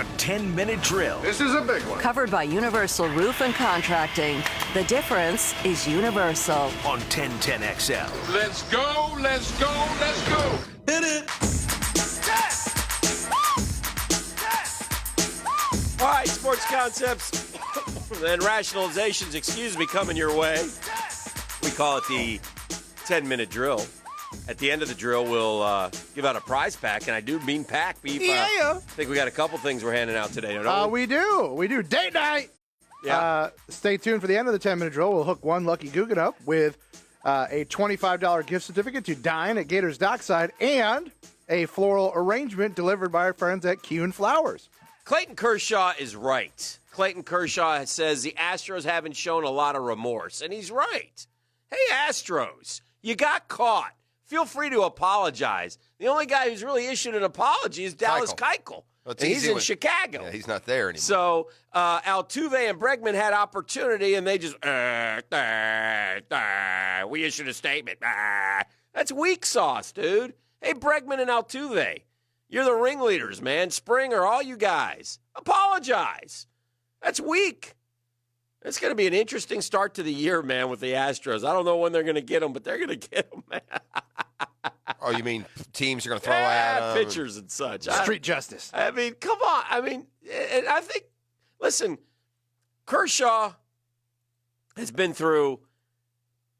The 10-minute drill. This is a big one. Covered by Universal Roof and Contracting. The difference is Universal. On 1010XL. Let's go, let's go, let's go. Hit it. All right, sports concepts and rationalizations, coming your way. We call it the 10-minute drill. At the end of the drill, we'll give out a prize pack, and I do mean pack, Beef. I think we got a couple things we're handing out today, don't we? We do. Date night. Yeah. Stay tuned for the end of the 10-minute drill. We'll hook one lucky Guggen up with a $25 gift certificate to dine at Gators Dockside and a floral arrangement delivered by our friends at Q & Flowers. Clayton Kershaw is right. Clayton Kershaw says the Astros haven't shown a lot of remorse, and he's right. Hey, Astros, you got caught. Feel free to apologize. The only guy who's really issued an apology is Dallas Keuchel. Well, and he's in Chicago. Yeah, he's not there anymore. So Altuve and Bregman had opportunity, and they just, we issued a statement. That's weak sauce, dude. Hey, Bregman and Altuve, you're the ringleaders, man. Springer, all you guys. Apologize. That's weak. It's going to be an interesting start to the year, man, with the Astros. I don't know when they're going to get them, but they're going to get them, man. Oh, you mean teams are going to throw at them? Pitchers and such. Street justice. I mean, come on. I mean, and I think, listen, Kershaw has been through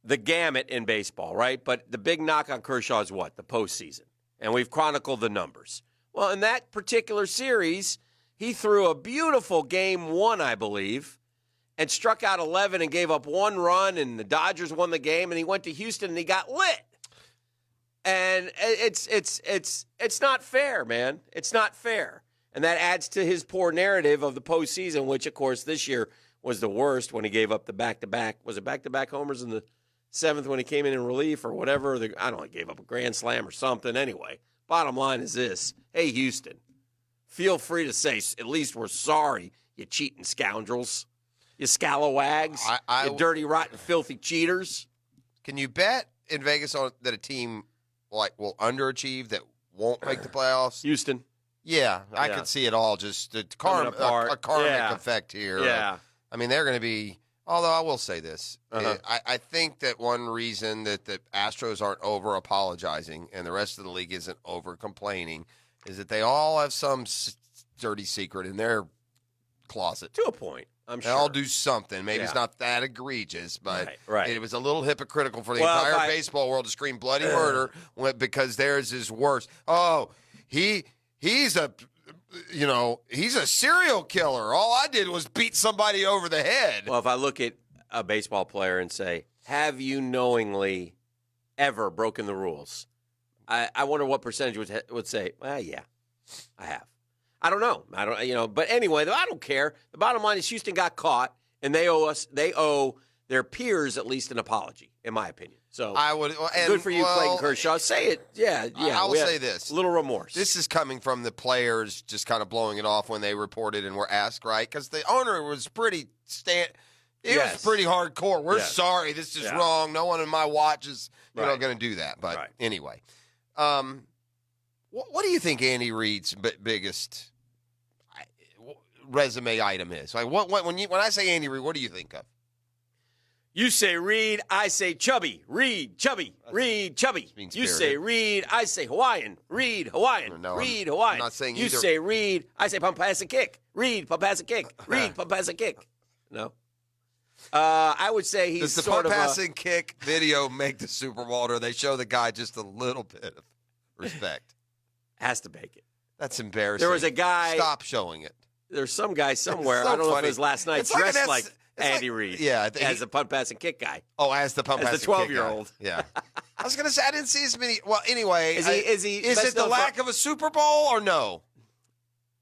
the gamut in baseball, right? But the big knock on Kershaw is what? The postseason. And we've chronicled the numbers. Well, in that particular series, he threw a beautiful game one, I believe, and struck out 11 and gave up one run, and the Dodgers won the game, and he went to Houston and he got lit. And it's not fair, man. It's not fair. And that adds to his poor narrative of the postseason, which, of course, this year was the worst when he gave up the back-to-back. Was it back-to-back homers in the seventh when he came in relief or whatever? I don't know, he gave up a grand slam or something. Anyway, bottom line is this. Hey, Houston, feel free to say, at least we're sorry, you cheating scoundrels. You scalawags, you dirty, rotten, filthy cheaters. Can you bet in Vegas that a team will underachieve, that won't make the playoffs? Houston. Yeah, I could see it all. Just a karmic effect here. Yeah. I mean, they're going to be, although I will say this. I think that one reason that the Astros aren't over-apologizing and the rest of the league isn't over-complaining is that they all have some dirty secret in their closet. To a point. I'm sure. They all do something. Maybe it's not that egregious, but right. It was a little hypocritical for the entire baseball world to scream bloody murder because theirs is worse. Oh, he's a serial killer. All I did was beat somebody over the head. Well, if I look at a baseball player and say, have you knowingly ever broken the rules? I wonder what percentage would say, well, yeah, I have. I don't know. But anyway, I don't care. The bottom line is Houston got caught, and they owe their peers at least an apology, in my opinion. So good for you, Clayton Kershaw. Say it. Yeah. I will say this. A little remorse. This is coming from the players just kind of blowing it off when they reported and were asked, right? Because the owner was pretty was pretty hardcore. We're sorry. This is wrong. No one in my watch is going to do that. But anyway, what do you think Andy Reid's biggest resume item is? Like when I say Andy Reid, what do you think of? You say Reid, I say chubby. Reid, chubby. Reid, chubby. You say Reid, I say Hawaiian. Reid, Hawaiian. No, Reid, Hawaiian. I'm not saying you either. say Reid, I say pump, pass, and kick. Reid, pump, pass, and kick. Reid, pump, pass, and kick. No. I would say he's Does the sort pump, of pass, and kick video make the Super Bowl, or they show the guy just a little bit of respect? Has to make it. That's embarrassing. There was a guy. Stop showing it. There's some guy somewhere. So I don't know if funny. it was last night, It's dressed like like Andy Reid. Yeah. As a punt, pass, and kick guy. Oh, as the pump, as pass, the and kick 12-year-old. guy. Yeah. I was going to say, I didn't see as many. Well, anyway. Is it the lack of a Super Bowl or no?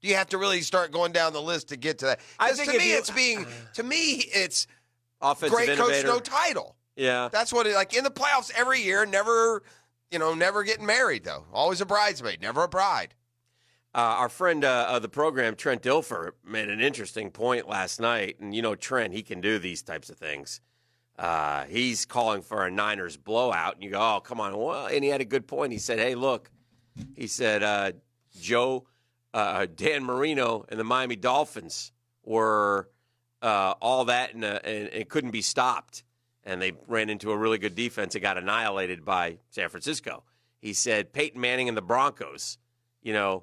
Do you have to really start going down the list to get to that? I think to me, it's offensive great innovator. coach, no title. Yeah. That's what like in the playoffs every year, never getting married, though. Always a bridesmaid, never a bride. Our friend of the program, Trent Dilfer, made an interesting point last night. And, Trent, he can do these types of things. He's calling for a Niners blowout. And you go, oh, come on. Well, and he had a good point. He said, hey, look, he said, Joe Dan Marino and the Miami Dolphins were all that, and it couldn't be stopped. And they ran into a really good defense and got annihilated by San Francisco. He said Peyton Manning and the Broncos, but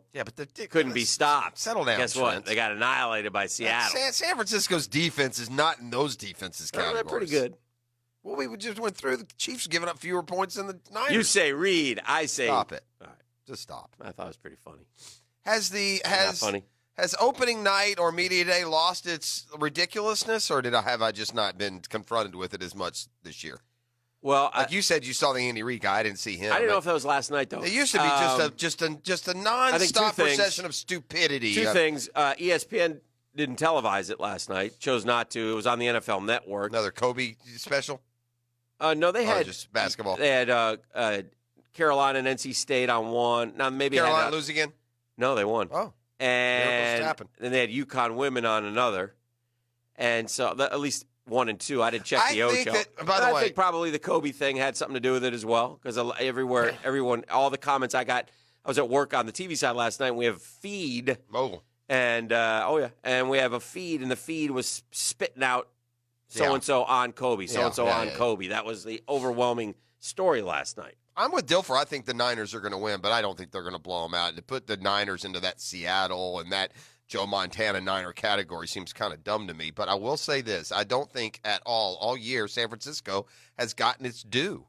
couldn't be stopped. Settle down. Guess what? They got annihilated by Seattle. San Francisco's defense is not in those defenses categories. They're pretty good. Well, we just went through the Chiefs giving up fewer points than the Niners. You say read, I say stop it. All right. Just stop. I thought it was pretty funny. Has opening night or media day lost its ridiculousness, or have I just not been confronted with it as much this year? Well, you said you saw the Andy Reid guy. I didn't see him. I didn't know if that was last night though. It used to be just a nonstop procession of stupidity. Two things. ESPN didn't televise it last night. Chose not to. It was on the NFL Network. Another Kobe special. No, they had just basketball. They had Carolina and NC State on one. Now maybe Carolina lose again. No, they won. Oh, and then they had UConn women on another, and so at least 1 and 2. I didn't check the Ocho. I think probably the Kobe thing had something to do with it as well, because everyone, all the comments I got. I was at work on the TV side last night, and we have a feed. Mobile. And and we have a feed, and the feed was spitting out so-and-so on Kobe, so-and-so on Kobe. That was the overwhelming story last night. I'm with Dilfer. I think the Niners are going to win, but I don't think they're going to blow them out. To put the Niners into that Seattle and that Joe Montana Niner category seems kind of dumb to me. But I will say this. I don't think at all year, San Francisco has gotten its due.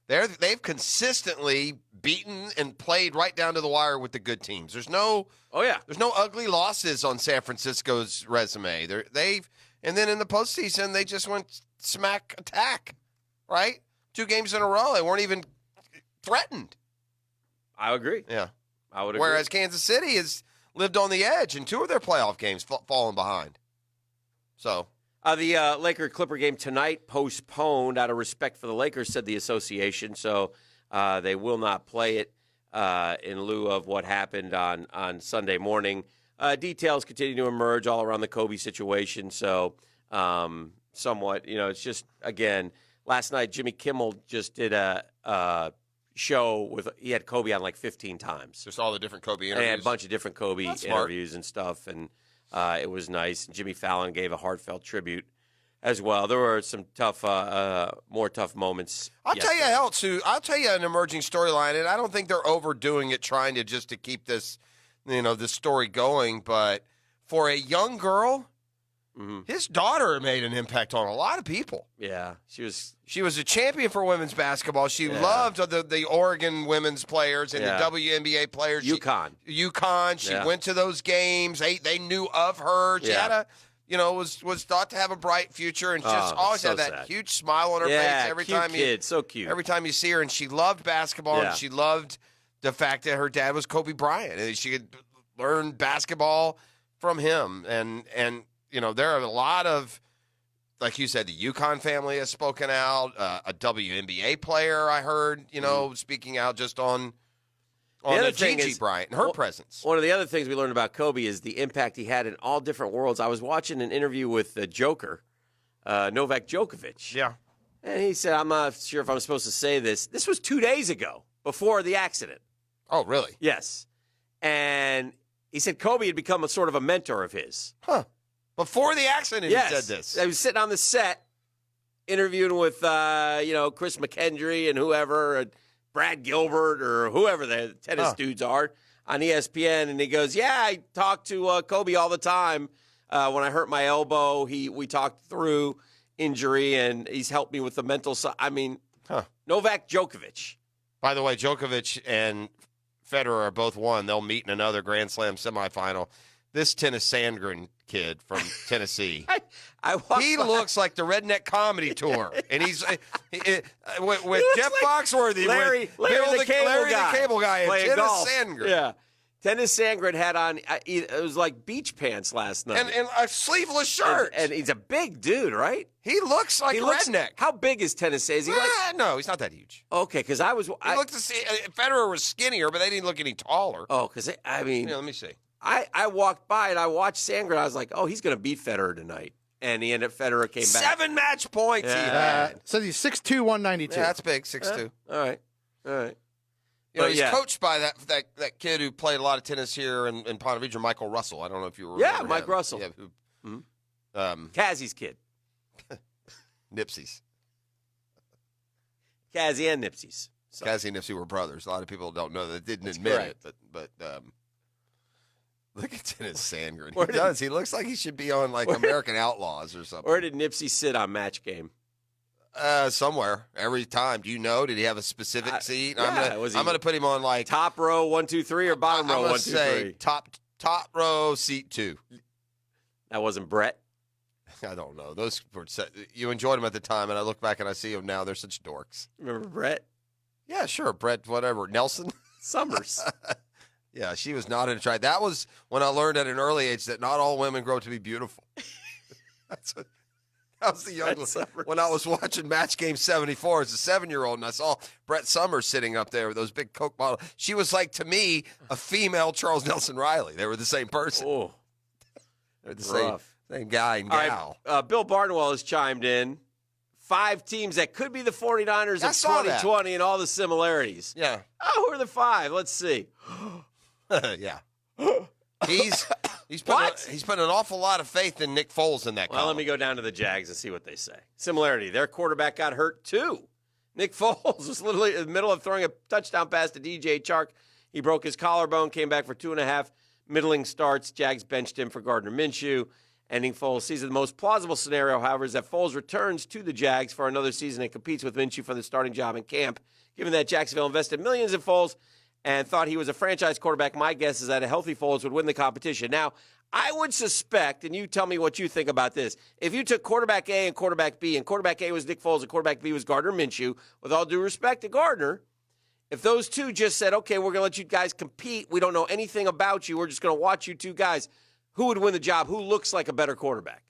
They've consistently beaten and played right down to the wire with the good teams. There's no ugly losses on San Francisco's resume. And then in the postseason, they just went smack attack, right? 2 games in a row. They weren't even threatened. I agree. Yeah. I would agree. Whereas Kansas City has lived on the edge in 2 of their playoff games, falling behind. So the Laker-Clipper game tonight postponed out of respect for the Lakers, said the association. So they will not play it in lieu of what happened on Sunday morning. Details continue to emerge all around the Kobe situation. So somewhat, it's just, again, last night Jimmy Kimmel just did a show he had Kobe on like 15 times. Just all the different Kobe interviews. And he had a bunch of different Kobe interviews and stuff, and it was nice. And Jimmy Fallon gave a heartfelt tribute as well. There were some more tough moments. I'll tell you an emerging storyline, and I don't think they're overdoing it trying to keep this, this story going, but for a young girl, his daughter made an impact on a lot of people. Yeah, she was a champion for women's basketball. She loved the Oregon women's players and the WNBA players. UConn. She went to those games. They knew of her. She had was thought to have a bright future, and just always had that huge smile on her face every time. So cute. Every time you see her, and she loved basketball, and she loved the fact that her dad was Kobe Bryant, and she could learn basketball from him, and. There are a lot of, like you said, the UConn family has spoken out. A WNBA player I heard, speaking out just on the Gigi Bryant and her presence. One of the other things we learned about Kobe is the impact he had in all different worlds. I was watching an interview with the Joker, Novak Djokovic. Yeah. And he said, I'm not sure if I'm supposed to say this. This was 2 days ago, before the accident. Oh, really? Yes. And he said Kobe had become a sort of a mentor of his. Huh. Before the accident, yes. He said this. I was sitting on the set, interviewing with, Chris McKendry and whoever, Brad Gilbert or whoever the tennis dudes are on ESPN, and he goes, I talk to Kobe all the time. When I hurt my elbow, we talked through injury, and he's helped me with the mental side. I mean, Novak Djokovic. By the way, Djokovic and Federer are both won. They'll meet in another Grand Slam semifinal. This Tennis Sandgren kid from Tennessee. He looks like the Redneck Comedy Tour, and he's with Jeff Foxworthy, Larry the Cable Guy, and Tennis golf. Sandgren. Yeah, Tennis Sandgren had on it was like beach pants last night, and a sleeveless shirt, and he's a big dude, right? He looks like Redneck. How big is Tennis? Is he no, he's not that huge. Okay, because I looked to see Federer was skinnier, but they didn't look any taller. Oh, because let me see. I walked by and I watched Sandgren. I was like, he's going to beat Federer tonight. And he ended up, Federer came back. 7 match points he had. So he's 6'2", 192. Yeah, that's big, 6'2". All right. You know, But he's yeah. coached by that kid who played a lot of tennis here in Ponte Vedra, Michael Russell. I don't know if you remember Yeah, Mike him. Russell. Yeah, Kazzie's kid. Nipsey's. Kazzie and Nipsey's. So. Kazzie and Nipsey were brothers. A lot of people don't know that. Didn't admit correct. it, but look at Dennis Sandgren. He does. He looks like he should be on like American Outlaws or something. Where did Nipsey sit on Match Game? Somewhere. Every time. Do you know? Did he have a specific seat? I'm gonna put him on like Top row 1, 2, 3 or bottom row 1, 2, 3? Top row seat 2. That wasn't Brett. I don't know. Those were you enjoyed them at the time, and I look back and I see them now. They're such dorks. Remember Brett? Yeah, sure. Brett, whatever. Nelson Summers. Yeah, she was not in a try. That was when I learned at an early age that not all women grow up to be beautiful. That was the young when I was watching Match Game 74 as a 7-year-old, and I saw Brett Summers sitting up there with those big Coke bottles. She was like, to me, a female Charles Nelson Riley. They were the same person. Oh, they're the same guy and all gal. right, Bill Barnwell has chimed in. 5 teams that could be the 49ers of 2020 and all the similarities. Yeah. Oh, who are the 5? Let's see. Yeah. He's put an awful lot of faith in Nick Foles in that Well, column. let me go down to the Jags and see what they say. Similarity. Their quarterback got hurt, too. Nick Foles was literally in the middle of throwing a touchdown pass to DJ Chark. He broke his collarbone, came back for 2.5 middling starts. Jags benched him for Gardner Minshew, ending Foles' season. The most plausible scenario, however, is that Foles returns to the Jags for another season and competes with Minshew for the starting job in camp. Given that Jacksonville invested millions in Foles and thought he was a franchise quarterback, my guess is that a healthy Foles would win the competition. Now, I would suspect, and you tell me what you think about this, if you took quarterback A and quarterback B, and quarterback A was Nick Foles and quarterback B was Gardner Minshew, with all due respect to Gardner, if those two just said, okay, we're going to let you guys compete, we don't know anything about you, we're just going to watch you two guys, who would win the job? Who looks like a better quarterback?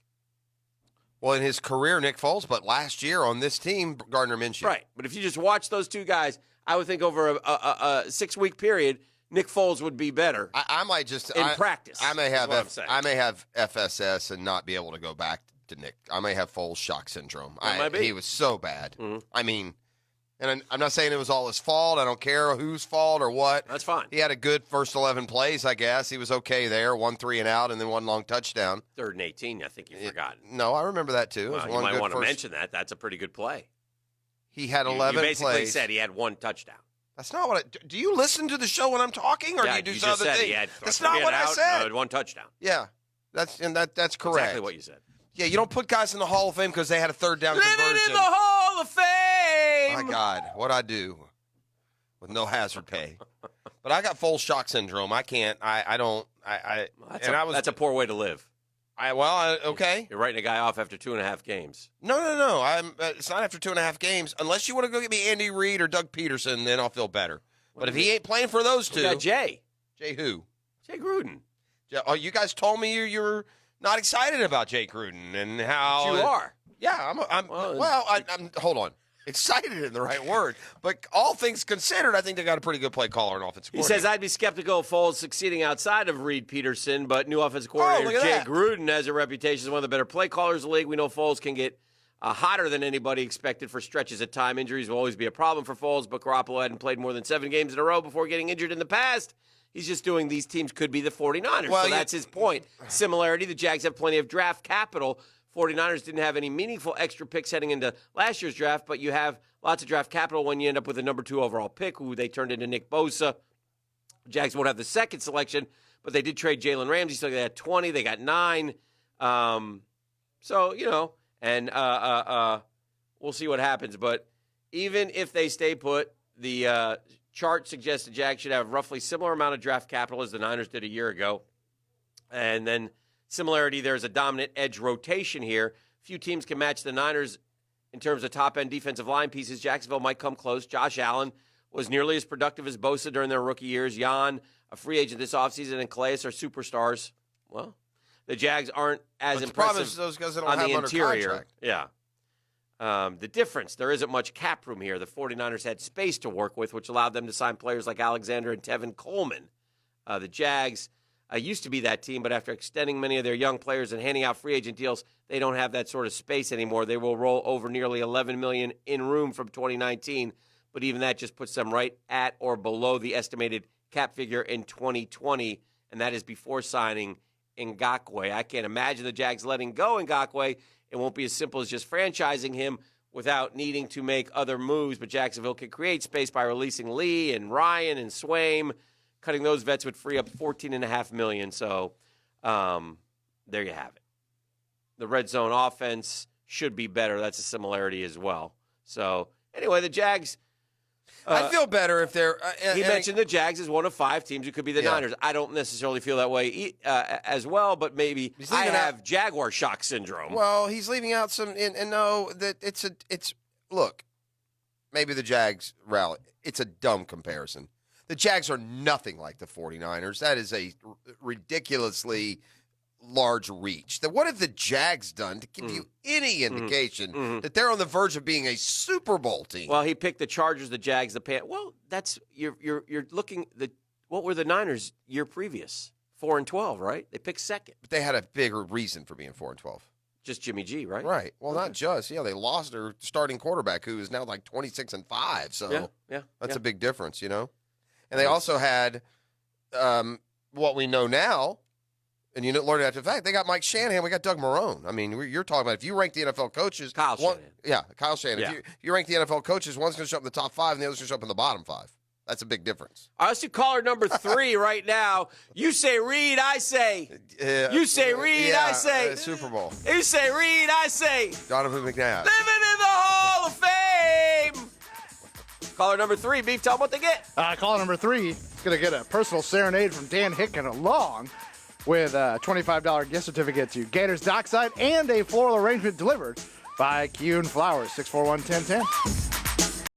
Well, in his career, Nick Foles, but last year on this team, Gardner Minshew. Right, but if you just watch those two guys, I would think over a 6-week period, Nick Foles would be better. I might just in practice. I may have I may have FSS and not be able to go back to Nick. I may have Foles shock syndrome. Might be. He was so bad. Mm-hmm. I mean, and I'm not saying it was all his fault. I don't care whose fault or what. That's fine. He had a good first 11 plays, I guess. He was okay there. 1 3 and out, and then 1 long touchdown. 3rd and 18, I think you forgot. No, I remember that too. Well, you might want to mention that. That's a pretty good play. He had 11 You basically plays. said he had 1 touchdown. That's not what I... Do you listen to the show when I'm talking, or do you do some other thing? That's not what I said. 1 touchdown. Yeah, that's correct. Exactly what you said. Yeah, you don't put guys in the Hall of Fame because they had a 3rd down Living conversion. in the Hall of Fame. My God, what I do with no hazard pay. But I got Foles shock syndrome. I can't. I don't. That's a poor way to live. Okay. You're writing a guy off after 2.5 games. No. It's not after 2.5 games. Unless you want to go get me Andy Reid or Doug Peterson, then I'll feel better. But if he ain't playing for those two, We got Jay. Jay who? Jay Gruden. Oh, you guys told me you're not excited about Jay Gruden and how You are. Yeah, I'm. Hold on. Excited isn't the right word, but all things considered, I think they got a pretty good play caller and offensive He coordinator. says, I'd be skeptical of Foles succeeding outside of Reed Peterson, but new offensive coordinator Jay Gruden has a reputation as one of the better play callers in the league. We know Foles can get hotter than anybody expected for stretches of time. Injuries will always be a problem for Foles, but Garoppolo hadn't played more than 7 games in a row before getting injured in the past. He's just doing these teams could be the 49ers. So that's his point. Similarity, the Jags have plenty of draft capital. 49ers didn't have any meaningful extra picks heading into last year's draft, but you have lots of draft capital when you end up with a number 2 overall pick, who they turned into Nick Bosa. Jags won't have the 2nd selection, but they did trade Jalen Ramsey, so they had 20. They got 9. And we'll see what happens. But even if they stay put, the chart suggests the Jags should have roughly similar amount of draft capital as the Niners did a year ago. And then similarity, there's a dominant edge rotation here. Few teams can match the Niners in terms of top-end defensive line pieces. Jacksonville might come close. Josh Allen was nearly as productive as Bosa during their rookie years. Jan, a free agent this offseason, and Calais are superstars. Well, the Jags aren't as impressive the problem is those guys that don't on have the under interior. contract. Yeah. The difference, there isn't much cap room here. The 49ers had space to work with, which allowed them to sign players like Alexander and Tevin Coleman. The Jags used to be that team, but after extending many of their young players and handing out free agent deals, they don't have that sort of space anymore. They will roll over nearly $11 million in room from 2019, but even that just puts them right at or below the estimated cap figure in 2020, and that is before signing Ngakoue. I can't imagine the Jags letting go Ngakoue. It won't be as simple as just franchising him without needing to make other moves, but Jacksonville can create space by releasing Lee and Ryan and Swaim. Cutting those vets would free up $14.5 million. So there you have it. The red zone offense should be better. That's a similarity as well. So anyway, the Jags. I feel better if they're. He mentioned the Jags as one of 5 teams who could be the Niners. I don't necessarily feel that way as well, but maybe I have Jaguar shock syndrome. Well, he's leaving out some, and no, that it's. Look, maybe the Jags rally. It's a dumb comparison. The Jags are nothing like the 49ers. That is a ridiculously large reach. What have the Jags done to give you any indication that they're on the verge of being a Super Bowl team? Well, he picked the Chargers, the Jags, the Panthers. Well, that's you're looking what were the Niners year previous? 4-12, right? They picked second. But they had a bigger reason for being 4-12. Just Jimmy G, right? Right. Well, not just. Yeah, they lost their starting quarterback, who is now like 26-5. So that's a big difference, you know. And they also had what we know now. And you learn after the fact, they got Mike Shanahan. We got Doug Marrone. I mean, you're talking about if you rank the NFL coaches. Kyle Shanahan. Yeah, Kyle Shanahan. Yeah. If you rank the NFL coaches, one's going to show up in the top 5 and the other's going to show up in the bottom 5. That's a big difference. All right, let's do caller number 3 right now. You say Reed, I say. You say Reed, I say. Super Bowl. You say Reed, I say. Donovan McNabb. Living in the Hall of Fame. Caller number 3, Beef, tell them what they get. Caller number 3 is going to get a personal serenade from Dan Hicken along with a $25 gift certificate to Gators Dockside and a floral arrangement delivered by Kuhn Flowers, 641-1010.